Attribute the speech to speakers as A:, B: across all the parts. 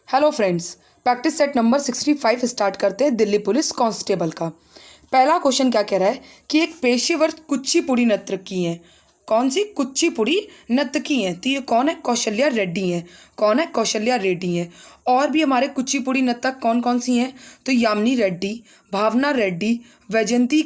A: Hello friends, practice set number 65 start करते हैं Delhi police constable का। पहला क्वेश्चन क्या कह रहा है कि एक पेशेवर कुचिपुड़ी नर्तकी हैं। कौन सी कुचिपुड़ी नर्तकी हैं? तो ये कौन है? कौशल्या रेड्डी हैं। कौन है? कौशल्या रेड्डी हैं। और भी हमारे कुचिपुड़ी नर्तक कौन कौन सी हैं? तो यामिनी रेड्डी, भावना रेड्डी, वैजंती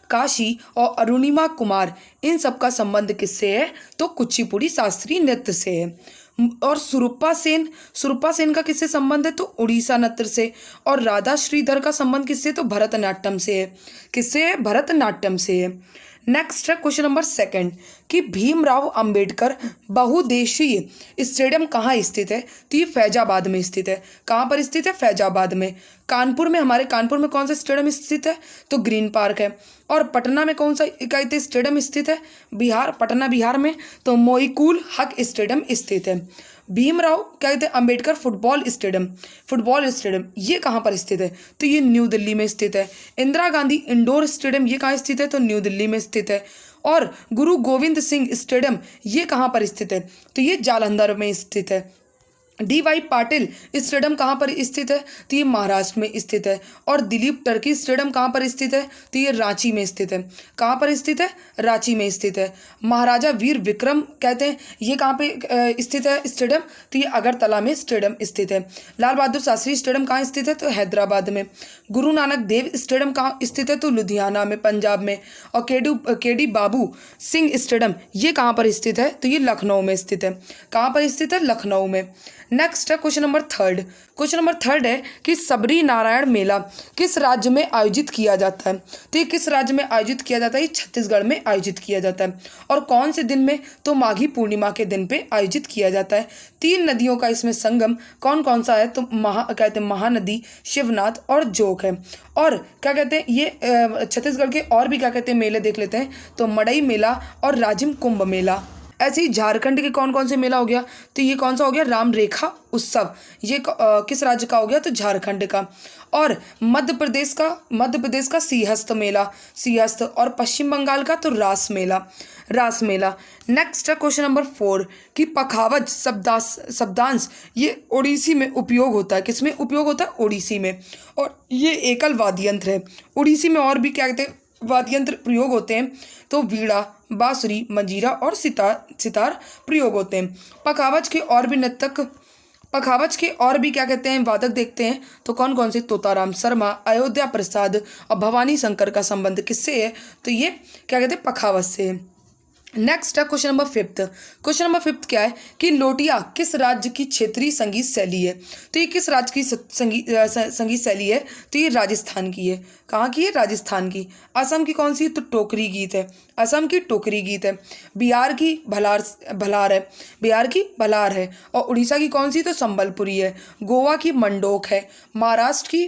A: काशी और अरुणिमा कुमार। इन सब का संबंध किससे है? तो कुचिपुड़ी शास्त्रीय नृत्य से है। और सुरुपा सेन का किससे संबंध है? तो उड़ीसा नृत्य से। और राधा श्रीधर का संबंध किससे? तो भरतनाट्यम से है। किससे है? भरतनाट्यम से है। नेक्स्ट है क्वेश्चन नंबर 2 कि भीमराव अंबेडकर बहुउद्देशीय स्टेडियम कहाँ स्थित है? तो ये फैजाबाद में स्थित है। कहाँ पर स्थित है? फैजाबाद में। हमारे कानपुर में कौन सा स्टेडियम स्थित है? तो ग्रीन पार्क है। और पटना में कौन सा इकाई स्टेडियम स्थित है? पटना बिहार में। तो मोईकुल हक स्टेडियम स्थित है। भीमराव अंबेडकर फुटबॉल स्टेडियम ये कहाँ पर स्थित है? तो ये न्यू दिल्ली में स्थित है। इंदिरा गांधी इंडोर स्टेडियम ये कहाँ स्थित है? तो न्यू दिल्ली में स्थित है। और गुरु गोविंद सिंह स्टेडियम ये कहाँ पर स्थित है? तो ये जालंधर में स्थित है। DY पाटिल स्टेडियम कहाँ पर स्थित है? तो ये महाराष्ट्र में स्थित है। और दिलीप टर्की स्टेडियम कहाँ पर स्थित है? तो ये रांची में स्थित है। कहाँ पर स्थित है? रांची में स्थित है। महाराजा वीर विक्रम ये कहाँ पे स्थित है स्टेडियम? तो ये अगरतला में स्टेडियम स्थित है। लाल बहादुर शास्त्री स्टेडियम कहाँ स्थित है? तो हैदराबाद में। गुरु नानक देव स्टेडियम कहाँ स्थित है? तो लुधियाना में, पंजाब में। और KD बाबू सिंह स्टेडियम ये कहाँ पर स्थित है? तो ये लखनऊ में स्थित है। कहाँ पर स्थित है? लखनऊ में। नेक्स्ट है क्वेश्चन नंबर 3। क्वेश्चन नंबर 3 है कि सबरी नारायण मेला किस राज्य में आयोजित किया जाता है? तो ये किस राज्य में आयोजित किया जाता है? ये छत्तीसगढ़ में आयोजित किया जाता है। और कौन से दिन में? तो माघी पूर्णिमा के दिन पे आयोजित किया जाता है। 3 नदियों का इसमें संगम कौन कौन सा है? तो महानदी, शिवनाथ और जोग है। और ये छत्तीसगढ़ के और भी मेले देख लेते हैं। तो मड़ई मेला और राजिम कुंभ मेला। ऐसे ही झारखंड के कौन कौन से मेला हो गया? तो ये कौन सा हो गया? राम रेखा उत्सव। ये किस राज्य का हो गया? तो झारखंड का। और मध्य प्रदेश का सिंहस्थ मेला, और पश्चिम बंगाल का तो रास मेला। नेक्स्ट है क्वेश्चन नंबर 4 कि पखावज शब्दांश ये ओडिसी में उपयोग होता है। किसमें उपयोग होता है? ओडिसी में। और ये एकल वाद्य यंत्र है। ओडिसी में और भी वाद्य यंत्र प्रयोग होते हैं। तो वीणा, बांसुरी, मंजीरा और सितार प्रयोग होते हैं। पखावज के और भी वादक देखते हैं। तो कौन कौन से? तोताराम शर्मा, अयोध्या प्रसाद और भवानी शंकर का संबंध किससे है? तो ये पखावज से है। नेक्स्ट है क्वेश्चन नंबर 5। क्वेश्चन नंबर 5 क्या है कि लोटिया किस राज्य की क्षेत्रीय संगीत शैली है? तो ये किस राज्य की संगीत शैली है? तो ये राजस्थान की है। कहाँ की है? राजस्थान की। असम की कौन सी? तो टोकरी गीत है। असम की टोकरी गीत है। बिहार की भलार है। और उड़ीसा की कौन सी? तो संबलपुरी है। गोवा की मंडोक है। महाराष्ट्र की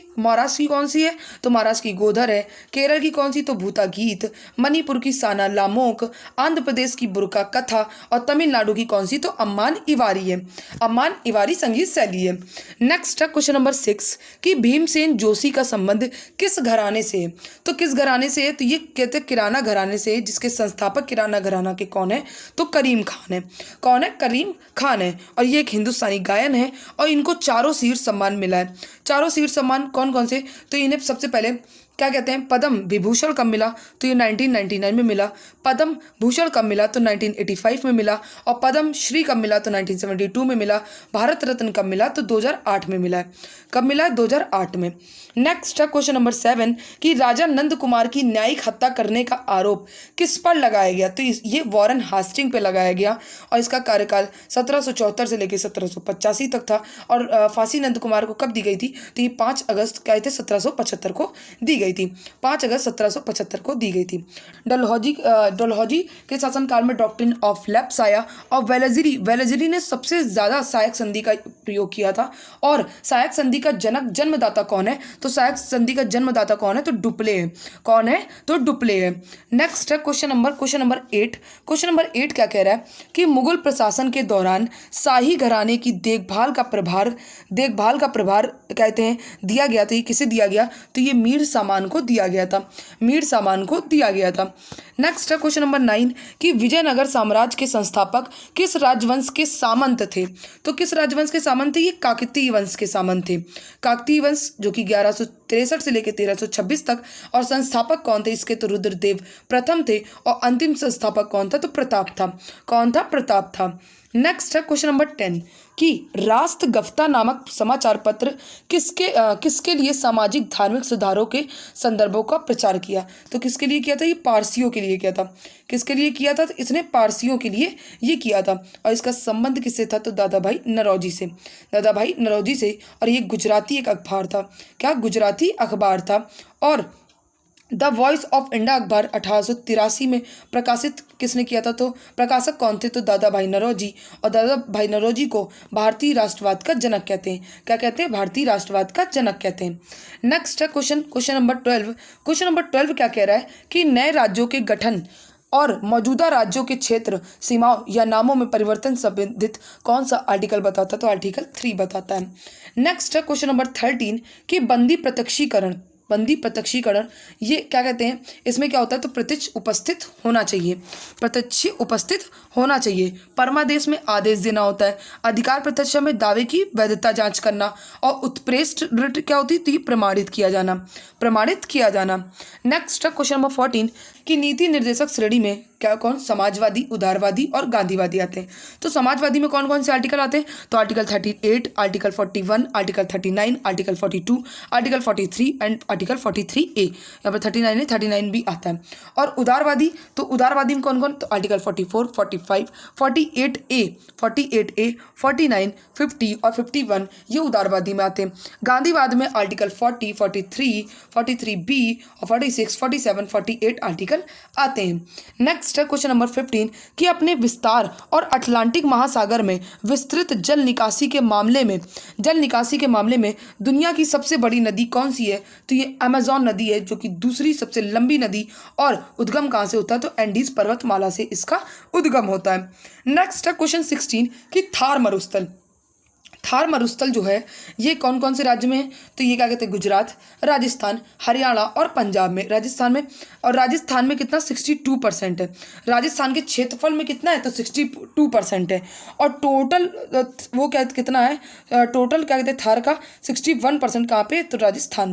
A: कौन सी है? तो महाराष्ट्र की गोधर है। केरल की कौन सी? तो भूता गीत। मणिपुर की साना लामोक। आंध्र प्रदेश की बुरका कथा। और तमिलनाडु की कौन सी? तो अम्मान इवारी है। अम्मान इवारी संगीत शैली है। नेक्स्ट है क्वेश्चन नंबर 6 कि भीमसेन जोशी का संबंध किस घराने से है? तो किस घराने से है? तो ये किराना घराने से है, जिसके संस्थापक किराना घराना के कौन है? तो करीम खान है। कौन है? करीम खान है। और ये एक हिंदुस्तानी गायन है। और इनको 4 शीर्ष सम्मान मिला है। 4 शीर्ष सम्मान कौन कौन से? तो इन्हें सबसे पहले पद्म विभूषण कब मिला? तो ये 1999 में मिला। पद्म भूषण कब मिला? तो 1985 में मिला। और पद्म श्री कब मिला? तो 1972 में मिला। भारत रत्न कब मिला? तो 2008 में मिला है। कब मिला है? 2008 में। नेक्स्ट है क्वेश्चन नंबर 7 कि राजा नंद कुमार की न्यायिक हत्या करने का आरोप किस पर लगाया गया? तो ये वॉरेन हास्टिंग पे लगाया गया। और इसका कार्यकाल 1774 से लेकर 1785 तक था। और फांसी नंद कुमार को कब दी गई थी? तो ये 5 अगस्त 1775 को दी गई थी। 5 अगस्त 1775 को दी गई थी। डलहौजी के शासनकाल में डॉक्ट्रिन ऑफ लैप्स आया। और वेलेजरी ने सबसे ज़्यादा सहायक संधि का प्रयोग किया था। और सहायक संधि का जन्मदाता कौन है? तो सहायक संधि का जन्मदाता कौन है? तो डुप्ले है। कौन है? तो डुप्ले है। नेक्स्ट है क्वेश्चन नंबर 8। क्वेश्चन नंबर 8 क्या कह रहा है कि मुगल प्रशासन के दौरान शाही घराने की देखभाल का प्रभार दिया गया। तो ये किसे दिया गया? तो ये मीर सामान को दिया गया था। नेक्स्ट है क्वेश्चन नंबर 9 कि विजयनगर साम्राज्य के संस्थापक किस राजवंश के सामंत थे? तो किस राजवंश के सामंत थे ये काकतीय वंश के सामंत थे। काकतीय वंश जो कि 1163 से लेकर 1326 तक। और संस्थापक कौन थे इसके? तो रुद्रदेव प्रथम थे। और अंतिम संस्थापक कौन था? तो प्रताप था। कौन था? प्रताप था। नेक्स्ट है क्वेश्चन नंबर 10 कि राष्ट्रगफ्ता नामक समाचार पत्र किसके लिए सामाजिक धार्मिक सुधारों के संदर्भों का प्रचार किया? तो किसके लिए किया था? ये पारसियों के लिए किया था। किसके लिए किया था? तो इसने पारसियों के लिए ये किया था। और इसका संबंध किससे था? तो दादाभाई नौरोजी से। दादाभाई नौरोजी से। और ये गुजराती एक अखबार था। क्या? गुजराती अखबार था। और द वॉइस ऑफ इंडिया अखबार 1883 में प्रकाशित किसने किया था? तो प्रकाशक कौन थे? तो दादाभाई नौरोजी। और दादाभाई नौरोजी को भारतीय राष्ट्रवाद का जनक कहते हैं। क्या कहते हैं? भारतीय राष्ट्रवाद का जनक कहते हैं। नेक्स्ट है क्वेश्चन नंबर 12। क्वेश्चन नंबर 12 क्या कह रहा है कि नए राज्यों के गठन और मौजूदा राज्यों के क्षेत्र सीमाओं या नामों में परिवर्तन संबंधित कौन सा आर्टिकल बताता है? तो आर्टिकल 3 बताता है। नेक्स्ट है क्वेश्चन नंबर 13 कि बंदी प्रत्यक्षीकरण ये क्या कहते हैं? इसमें क्या होता है? तो प्रत्यक्ष उपस्थित होना चाहिए। प्रत्यक्ष उपस्थित होना चाहिए। परमादेश में आदेश देना होता है। अधिकार प्रत्यक्ष में दावे की वैधता जांच करना। और उत्प्रेष्ट रिट क्या होती है? तो ये प्रमाणित किया जाना। नेक्स्ट क्वेश्चन नंबर 14 कि नीति निर्देशक श्रेणी में क्या कौन? समाजवादी, उदारवादी और गांधीवादी आते हैं। तो समाजवादी में कौन कौन से आर्टिकल आते हैं? तो article 38, article 41, article 39, article 42, article 43 and article 43A। यहाँ पर 39 है, 39 भी आता है। और उदारवादी, तो उदारवादी में कौन कौन? तो आर्टिकल 44, 45, 48A, 49, 50 और 51 ये उदारवादी में आते हैं। गांधीवाद में आर्टिकल 40, 43, 43B और 46, 47, 48 आर्टिकल आते हैं। नेक्स्ट है क्वेश्चन नंबर 15 कि अपने विस्तार और अटलांटिक महासागर में विस्तृत जल निकासी के मामले में दुनिया की सबसे बड़ी नदी कौन सी है? तो ये अमेजॉन नदी है, जो कि दूसरी सबसे लंबी नदी। और उद्गम कहाँ से होता है? तो एंडीज पर्वतमाला से इसका उद्गम होता है। नेक्स्ट है क्वेश्चन 16 कि थार मरुस्थल जो है ये कौन कौन से राज्य में है? तो ये क्या कहते हैं? गुजरात, राजस्थान, हरियाणा और पंजाब में। राजस्थान में कितना? 62% है। राजस्थान के क्षेत्रफल में कितना है? तो 62% है। और टोटल वो कितना है? टोटल क्या कहते हैं? थार का 61% कहाँ पे? तो राजस्थान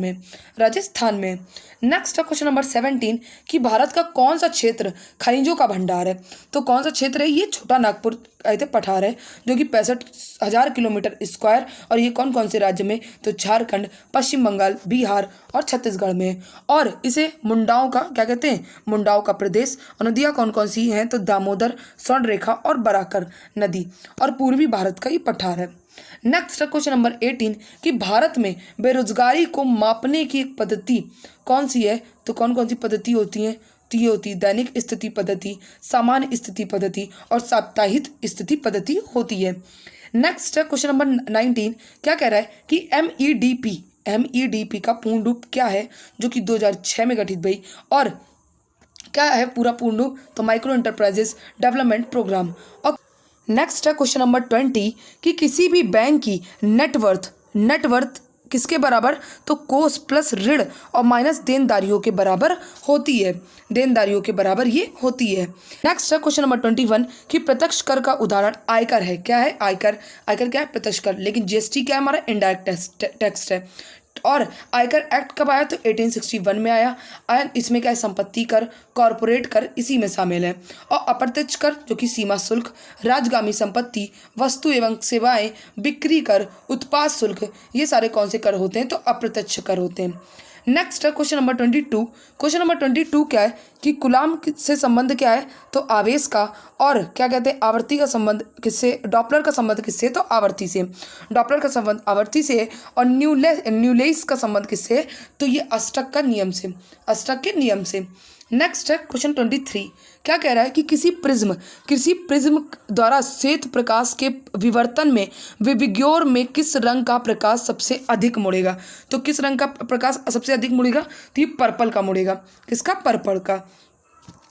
A: में। नेक्स्ट है क्वेश्चन नंबर 17 कि भारत का कौन सा क्षेत्र खनिजों का भंडार है? तो कौन सा क्षेत्र है? ये छोटा नागपुर पठार है, जो कि 65,000 किलोमीटर स्क्वायर। और ये कौन कौन से राज्य में? तो झारखंड, पश्चिम बंगाल, बिहार और छत्तीसगढ़ में। और इसे मुंडाओं का क्या कहते हैं? मुंडाओं का प्रदेश। और नदियाँ कौन कौन सी हैं? तो दामोदर, स्वर्णरेखा और बराकर नदी। और पूर्वी भारत का ये पठार है। नेक्स्ट है क्वेश्चन नंबर 18 कि भारत में बेरोजगारी को मापने की एक पद्धति कौन सी है? तो कौन कौन सी पद्धति होती है? तो ये होती है दैनिक स्थिति पद्धति, सामान्य स्थिति पद्धति और साप्ताहिक स्थिति पद्धति होती है। नेक्स्ट है क्वेश्चन नंबर 19 क्या कह रहा है कि MEDP का पूर्ण रूप क्या है? जो कि 2006 में गठित हुई। और क्या है पूरा पूर्ण रूप? तो माइक्रो एंटरप्राइजेस डेवलपमेंट प्रोग्राम। और नेक्स्ट है क्वेश्चन नंबर 20 कि किसी भी बैंक की नेटवर्थ किसके बराबर? तो कोष प्लस ऋण और माइनस देनदारियों के बराबर होती है। नेक्स्ट है क्वेश्चन नंबर 21 कि प्रत्यक्ष कर का उदाहरण आयकर है। क्या है? आयकर क्या है? प्रत्यक्ष कर। लेकिन GST क्या है? हमारा इनडायरेक्ट टैक्स है। और आयकर एक्ट कब आया? तो 1861 में आया। इसमें क्या है? संपत्ति कर, कॉरपोरेट कर इसी में शामिल है। और अप्रत्यक्ष कर जो कि सीमा शुल्क, राजगामी संपत्ति, वस्तु एवं सेवाएं, बिक्री कर, उत्पाद शुल्क, ये सारे कौन से कर होते हैं? तो अप्रत्यक्ष कर होते हैं। नेक्स्ट है क्वेश्चन नंबर 22। क्वेश्चन नंबर 22 क्या है कि गुलाम से संबंध क्या है? तो आवेश का। और क्या कहते हैं? आवर्ती का संबंध किससे? डॉपलर का संबंध किससे? तो आवर्ती से। डॉपलर का संबंध आवर्ती से है। और न्यूलेस का संबंध किससे है? तो ये अष्टक के नियम से। नेक्स्ट है क्वेश्चन 23 क्या कह रहा है कि किसी प्रिज्म द्वारा श्वेत प्रकाश के विवर्तन में विविग्योर में किस रंग का प्रकाश सबसे अधिक मुड़ेगा? तो किस रंग का प्रकाश सबसे अधिक मुड़ेगा? तो ये पर्पल का मुड़ेगा। किसका? पर्पल का।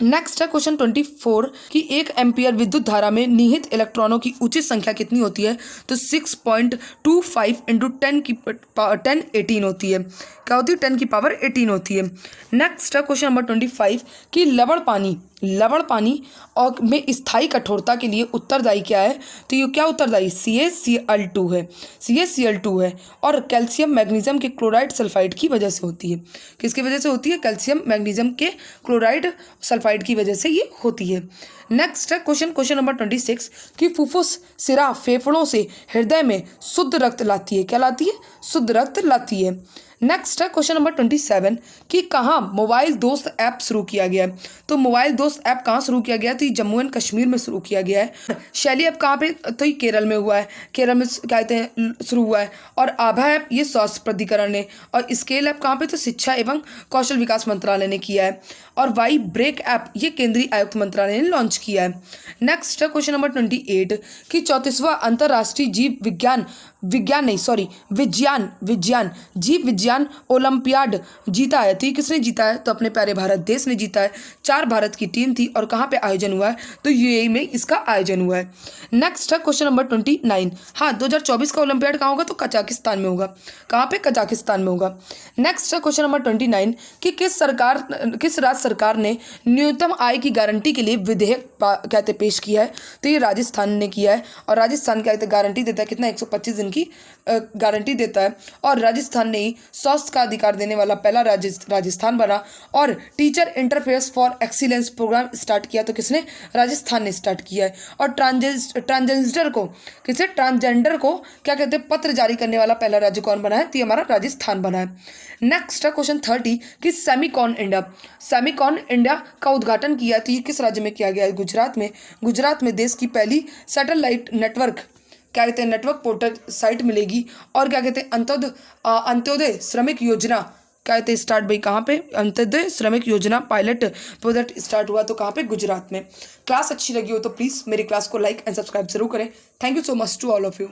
A: नेक्स्ट है क्वेश्चन 24 कि 1 एम्पियर विद्युत धारा में निहित इलेक्ट्रॉनों की उचित संख्या कितनी होती है? तो 6.25 इंटू 10 होती है। क्या होती है? 10 होती है। नेक्स्ट है क्वेश्चन नंबर 25 कि लवण पानी और में स्थायी कठोरता के लिए उत्तरदायी क्या है? तो ये क्या उत्तरदायी? CaCl2 है और कैल्शियम मैग्नीशियम के क्लोराइड सल्फाइड की वजह से होती है। किसकी वजह से होती है? कैल्शियम मैग्नीशियम के क्लोराइड सल्फाइड की वजह से ये होती है। नेक्स्ट है क्वेश्चन नंबर 26 कि फुफ्फुस सिरा फेफड़ों से हृदय में शुद्ध रक्त लाती है। क्या लाती है? शुद्ध रक्त लाती है। नेक्स्ट है क्वेश्चन नंबर 27 कि कहाँ मोबाइल दोस्त ऐप शुरू किया गया है? तो मोबाइल दोस्त ऐप कहाँ शुरू किया गया? तो ये जम्मू एंड कश्मीर में शुरू किया गया है। शैली ऐप कहाँ पे? तो ये केरल में हुआ है। केरल में क्या कहते हैं शुरू हुआ है। और आभा ऐप ये स्वास्थ्य प्राधिकरण ने, और स्केल ऐप कहाँ पे? तो शिक्षा एवं कौशल विकास मंत्रालय ने किया है। और वाई ब्रेक ऐप ये केंद्रीय आयुक्त मंत्रालय ने लॉन्च किया है। नेक्स्ट है क्वेश्चन नंबर 28 कि 34वां अंतर्राष्ट्रीय जीव विज्ञान ओलंपियाड जीता है। तो ये किसने जीता है? तो अपने प्यारे भारत देश ने जीता है। 4 भारत की टीम थी और कहाँ पे आयोजन हुआ है? तो यूएई में इसका आयोजन हुआ है। नेक्स्ट है क्वेश्चन नंबर 29। हाँ, 2024 का ओलंपियाड कहाँ होगा? तो कजाकिस्तान में होगा। कहाँ पे? कजाकिस्तान में होगा। नेक्स्ट है क्वेश्चन नंबर 29 कि किस राज्य सरकार ने न्यूनतम आय की गारंटी के लिए विधेयक कहते पेश किया है? तो ये राजस्थान ने किया है। और राजस्थान क्या कहते गारंटी देता है? कितना? 125 दिन की गारंटी देता है। और राजस्थान ने ही स्वास्थ्य का अधिकार देने वाला पहला राजस्थान बना। और teacher interface for excellence program start किया तो किसने? राजस्थान ने स्टार्ट किया है। और ट्रांसजेंडर को क्या कहते हैं पत्र जारी करने वाला पहला राज्य कौन बना है? तो ये हमारा राजस्थान बना है। नेक्स्ट है क्वेश्चन 30 कि सेमिकॉन इंडिया का उद्घाटन किया तो ये किस राज्य में किया गया है? गुजरात में देश की पहली सैटेलाइट नेटवर्क क्या कहते हैं नेटवर्क पोर्टल साइट मिलेगी। और क्या कहते हैं अंत्योदय श्रमिक योजना क्या कहते हैं स्टार्ट भाई कहाँ पे? अंत्योदय श्रमिक योजना पायलट प्रोजेक्ट स्टार्ट हुआ तो कहाँ पे? गुजरात में। क्लास अच्छी लगी हो तो प्लीज़ मेरी क्लास को लाइक एंड सब्सक्राइब जरूर करें। Thank you so much to all of you.